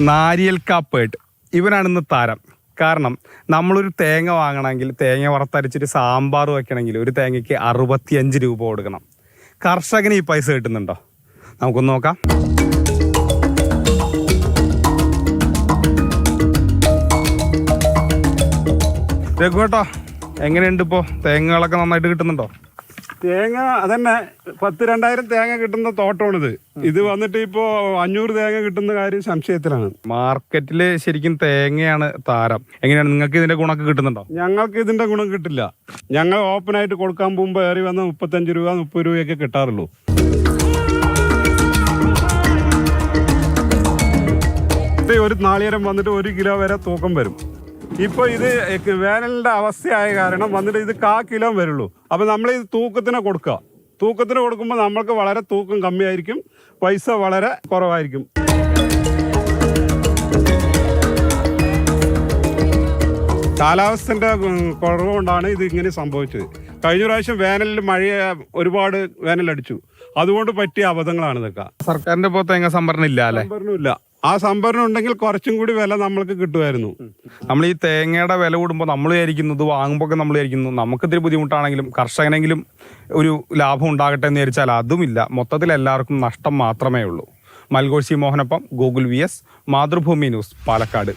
നാരിയൽ കാപ്പേട്ട് ഇവനാണിന്ന് താരം. കാരണം നമ്മളൊരു തേങ്ങ വാങ്ങണമെങ്കിൽ, തേങ്ങ വറുത്തരച്ചിട്ട് സാമ്പാർ വയ്ക്കണമെങ്കിൽ ഒരു തേങ്ങയ്ക്ക് 65 രൂപ കൊടുക്കണം. കർഷകന് ഈ പൈസ കിട്ടുന്നുണ്ടോ? നമുക്കൊന്ന് നോക്കാം. രഘുവേട്ടാ, എങ്ങനെയുണ്ട് ഇപ്പോൾ? തേങ്ങകളൊക്കെ നന്നായിട്ട് കിട്ടുന്നുണ്ടോ? തേങ്ങ അതന്നെ 10,000-2000 തേങ്ങ കിട്ടുന്ന തോട്ടമാണിത്. ഇത് വന്നിട്ട് ഇപ്പോ 500 തേങ്ങ കിട്ടുന്ന കാര്യം സംശയത്തിലാണ്. മാർക്കറ്റില് ശരിക്കും തേങ്ങയാണ് താരം. എങ്ങനെയാണ്, നിങ്ങൾക്ക് ഇതിന്റെ ഗുണമൊക്കെ കിട്ടുന്നുണ്ടോ? ഞങ്ങൾക്ക് ഇതിന്റെ ഗുണം കിട്ടില്ല. ഞങ്ങൾ ഓപ്പണായിട്ട് കൊടുക്കാൻ പോകുമ്പോൾ ഏറി വന്ന 35 രൂപ 30 രൂപയൊക്കെ കിട്ടാറുള്ളൂ. ഒരു നാളികേരം വന്നിട്ട് 1 കിലോ വരെ തൂക്കം വരും. ഇപ്പൊ ഇത് വേനലിന്റെ അവസ്ഥയായ കാരണം വന്നിട്ട് ഇത് 1/4 കിലോ വരുള്ളൂ. അപ്പൊ നമ്മൾ ഇത് തൂക്കത്തിന് കൊടുക്കുമ്പോൾ നമ്മൾക്ക് വളരെ തൂക്കം കമ്മിയായിരിക്കും, പൈസ വളരെ കുറവായിരിക്കും. കാലാവസ്ഥന്റെ കുറവ് കൊണ്ടാണ് ഇത് ഇങ്ങനെ സംഭവിച്ചത്. കഴിഞ്ഞ പ്രാവശ്യം വേനലിൽ ഒരുപാട് വേനലടിച്ചു, അതുകൊണ്ട് പറ്റിയ അബദ്ധങ്ങളാണ് ഇതൊക്കെ. സർക്കാരിന്റെ ഇപ്പോൾ തേങ്ങ സംഭരണം ഇല്ല അല്ലേ? സംഭരണമില്ല. ആ സംഭരണം ഉണ്ടെങ്കിൽ കുറച്ചും കൂടി വില നമ്മൾക്ക് കിട്ടുമായിരുന്നു. നമ്മൾ ഈ തേങ്ങയുടെ വില കൂടുമ്പോൾ നമ്മൾ വിചാരിക്കുന്നത്, വാങ്ങുമ്പോൾ നമ്മൾ വിചാരിക്കുന്നു നമുക്കിത്തിരി ബുദ്ധിമുട്ടാണെങ്കിലും കർഷകനെങ്കിലും ഒരു ലാഭം ഉണ്ടാകട്ടെ എന്ന് വിചാരിച്ചാൽ അതുമില്ല. മൊത്തത്തിൽ എല്ലാവർക്കും നഷ്ടം മാത്രമേ ഉള്ളൂ. മൽഗോഷി മോഹനൊപ്പം Google VS, Mathrubhumi news, Palakkad.